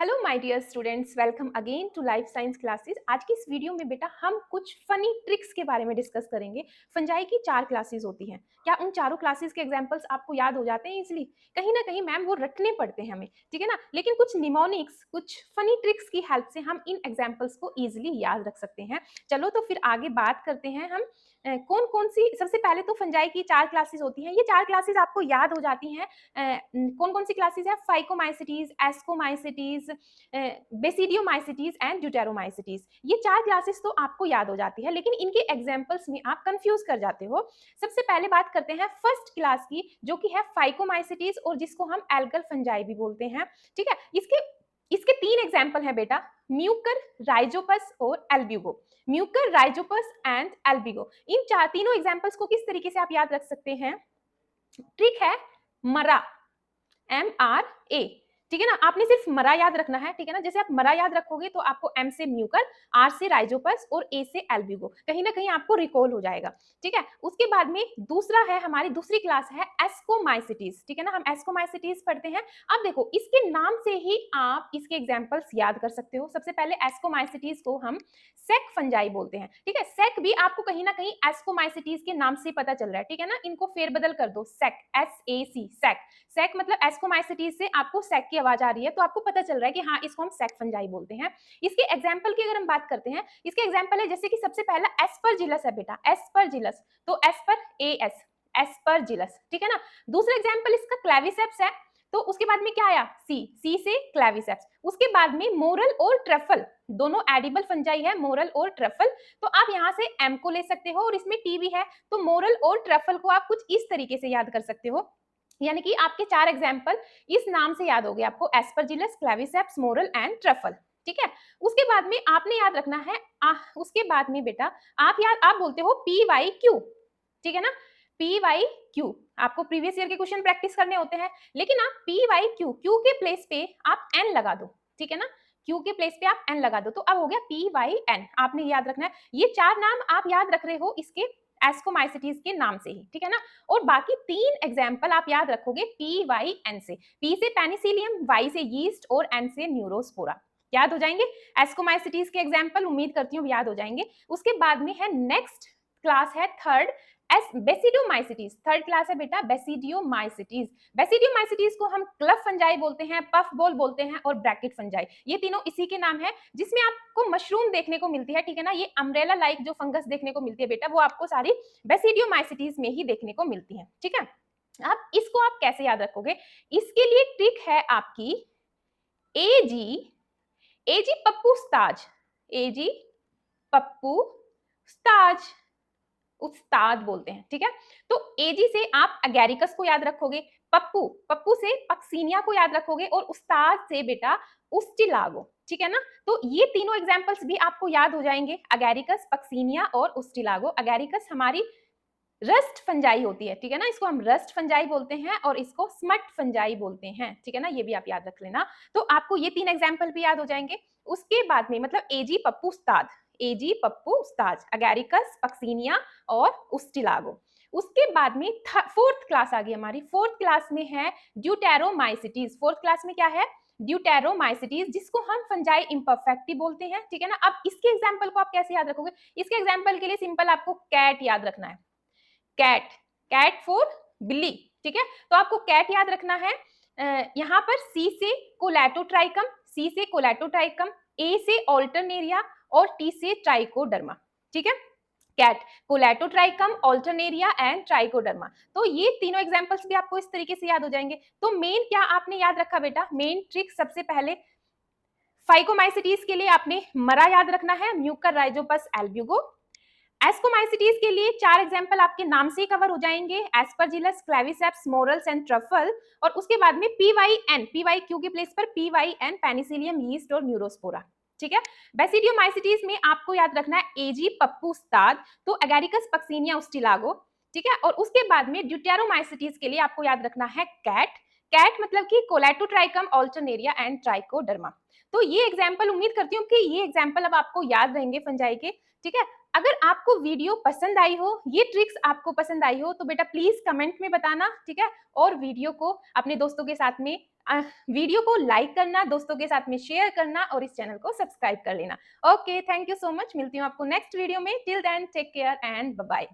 Hello my dear students, welcome again to life science classes. आज की इस video में बेटा हम कुछ फनी ट्रिक्स के बारे में डिस्कस करेंगे। फंजाई की 4 क्लासेस होती हैं। क्या उन चारों क्लासेस के एग्जांपल्स आपको याद हो जाते हैं इजीली? कहीं ना कहीं मैम वो रटने पड़ते हैं हमें, ठीक है ना, लेकिन कुछ निमोनिक्स, कुछ फनी ट्रिक्स की हेल्प से हम इन एग्जाम्पल्स को ईजिली याद रख सकते हैं। चलो तो फिर आगे बात करते हैं हम। कौन कौन सी, सबसे पहले तो फंजाई की 4 क्लासेस होती हैं। ये 4 क्लासेस आपको याद हो जाती हैं। कौन कौन सी क्लासेस है? Phycomycetes, ascomycetes, basidiomycetes and deuteromycetes. ये 4 क्लासेस तो आपको याद हो जाती है, लेकिन इनके एग्जांपल्स में आप कंफ्यूज कर जाते हो। सबसे पहले बात करते हैं फर्स्ट क्लास की, जो कि है फाइकोमाइसिटीज और जिसको हम एल्गल फंजाई भी बोलते हैं। ठीक है, इसके इसके 3 एग्जांपल हैं बेटा, म्यूकर, राइजोपस और Albugo. Mucor, Rhizopus and Albugo, इन तीनों एग्जांपल्स को किस तरीके से आप याद रख सकते हैं? ट्रिक है मरा, MRA, ठीक है ना। आपने सिर्फ मरा याद रखना है, ठीक है ना। जैसे आप मरा याद रखोगे तो आपको M से म्यूकर, R से राइजोपस और A से एल्ब्यूगो, कहीं ना कहीं आपको रिकॉल हो जाएगा, ठीक है। उसके बाद में दूसरा है, हमारी दूसरी क्लास है एस्कोमाइसिटीज, ठीक है ना। हम एस्कोमाइसिटीज पढ़ते हैं। अब देखो, इसके नाम से ही आप इसके एग्जाम्पल्स याद कर सकते हो। सबसे पहले एस्कोमाइसिटीज को हम सेक फंजाई बोलते हैं, ठीक है। सेक भी आपको कहीं ना कहीं एस्कोमाइसिटीज के नाम से पता चल रहा है, ठीक है ना। इनको फेरबदल कर दो, सेक, SAC, सेक। सेक मतलब एस्कोमाइसिटीज से आपको सेक की आवाज आ रही है तो आपको पता चल रहा है कि हाँ, इसको हम सेक फंजाई बोलते हैं। इसके एग्जाम्पल की अगर हम बात करते हैं, इसके एग्जाम्पल है जैसे कि सबसे पहला एस्परजिलस है बेटा, एस्परजिलस, तो एस्पर AS, एस्परजिलस, ठीक है ना। दूसरा एग्जाम्पल इसका क्लेविसेप्स है, तो उसके बाद में क्या आया? सी से क्लेविसेप्स। उसके बाद में मोरल और ट्रफल, दोनों एडिबल फंजाई है, मोरल और ट्रफल। तो आप यहाँ से एम को ले सकते हो और इसमें टी भी है, तो मोरल और ट्रफल को आप कुछ इस तरीके से याद कर सकते हो। यानी कि आपके 4 एग्जाम्पल इस नाम से याद हो गए आपको, Aspergillus, Claviceps, moral and truffle, ठीक है। उसके बाद में आपने याद रखना है, उसके बाद में बेटा आप बोलते हो PYQ, ठीक है ना। PYQ आपको प्रीवियस ईयर के क्वेश्चन प्रैक्टिस करने होते हैं, लेकिन आप PYQ, क्यू के प्लेस पे आप एन लगा दो, ठीक है ना। क्यू के प्लेस पे आप एन लगा दो तो अब हो गया PYN। आपने याद रखना है, ये 4 नाम आप याद रख रहे हो इसके एस्कोमाइसिटीज के नाम से ही, ठीक है ना। और बाकी 3 एग्जाम्पल आप याद रखोगे PYN से। P से पेनिसिलियम, Y से यीस्ट और N से न्यूरोस्पोरा। याद हो जाएंगे एस्कोमाइसिटीज के एग्जाम्पल, उम्मीद करती हूँ याद हो जाएंगे। उसके बाद में है नेक्स्ट क्लास है थर्ड, बेसिडियोमाइसिटीज। थर्ड क्लास है बेटा बेसिडियोमाइसिटीज। बेसिडियोमाइसिटीज को हम क्लफ फंजाई बोलते हैं, पफ बॉल बोलते हैं और ब्रैकेट फंजाई, ये तीनों इसी के नाम है। जिसमें आपको मशरूम देखने को मिलती है, ठीक है ना। ये अम्ब्रेला लाइक जो फंगस देखने को मिलती है बेटा, वो आपको सारी बेसिडियोमाइसिटीज में ही देखने को मिलती है, ठीक है। अब इसको आप कैसे याद रखोगे? इसके लिए ट्रिक है आपकी एजी, एजी पप्पू स्ताज, एजी पप्पू स्ताज, उस्ताद बोलते हैं, ठीक है। तो एजी से आप अगैरिकस को याद रखोगे, पप्पू, पप्पू से पक्सीनिया को याद रखोगे और उस्ताद से बेटा उस्टिलागो, ठीक है ना। तो ये तीनों एग्जांपल्स भी आपको याद हो जाएंगे, अगैरिकस, पक्सीनिया और उस्टिलागो। अगैरिकस हमारी रस्ट फंजाई होती है, ठीक है ना, इसको हम रस्ट फंजाई बोलते हैं और इसको स्मट फंजाई बोलते हैं, ठीक है ना। ये भी आप याद रख लेना। तो आपको ये 3 एग्जांपल भी याद हो जाएंगे। उसके बाद में मतलब एजी पप्पू उस्ताद, एजी पप्पू उस्ताद, अगैरिकस, पक्सीनिया और उस्टिलागो। उसके बाद में फोर्थ क्लास आ गई हमारी। फोर्थ क्लास में है ड्यूटेरोमाइसिटीज। फोर्थ क्लास में क्या है? ड्यूटेरोमाइसिटीज, जिसको हम फंजाई इम्परफेक्टी बोलते हैं, ठीक है ना। अब इसके एग्जाम्पल को आप कैसे याद रखोगे? इसके एग्जाम्पल के लिए सिंपल आपको कैट याद रखना है, कैट, कैट फॉर बिल्ली, ठीक है। तो आपको कैट याद रखना है। यहाँ पर सी से कोलैटोट्राइकम, सी से कोलैटोट्राइकम, ए से ऑल्टरनेरिया और टी से ट्राइकोडर्मा, ठीक है। कैट, कोलैटोट्राइकम, ऑल्टरनेरिया एंड ट्राइकोडर्मा। तो ये तीनों एग्जांपल्स भी आपको इस तरीके से याद हो जाएंगे। तो मेन क्या आपने याद रखा बेटा? मेन ट्रिक सबसे पहले फाइकोमाइसिटीज के लिए आपने मरा याद रखना है, म्यूकर, राइजोपस, एल्ब्यूगो। एस्कोमाइसिटीज के लिए 4 एग्जांपल आपके नाम से ही कवर हो जाएंगे, Aspergillus, Claviceps, morals and truffle. और उसके बाद में PYN, PYQ के प्लेस पर PYN, पेनिसिलियम, यीस्ट और न्यूरोस्पोरा, ठीक है। बेसिडियोमाइसिटीज में आपको याद रखना है एजी पप्पू उस्ताद, तो एगैरिकस, पक्सीनिया, उस्टिलागो, ठीक है। और उसके बाद में ड्यूटेरोमाइसिटीज के लिए आपको याद रखना है कैट, कैट मतलब कि कोलैटोट्राइकम, ऑल्टरनेरिया एंड ट्राइकोडर्मा। तो ये एग्जाम्पल, उम्मीद करती हूँ कि ये एग्जाम्पल अब आपको याद रहेंगे फंजाई के, ठीक है। अगर आपको वीडियो पसंद आई हो, ये ट्रिक्स आपको पसंद आई हो, तो बेटा प्लीज कमेंट में बताना, ठीक है। और वीडियो को अपने दोस्तों के साथ में वीडियो को लाइक करना, दोस्तों के साथ में शेयर करना और इस चैनल को सब्सक्राइब कर लेना। Okay, thank you so much. मिलती हूँ आपको नेक्स्ट वीडियो में। Till then take care and bye bye.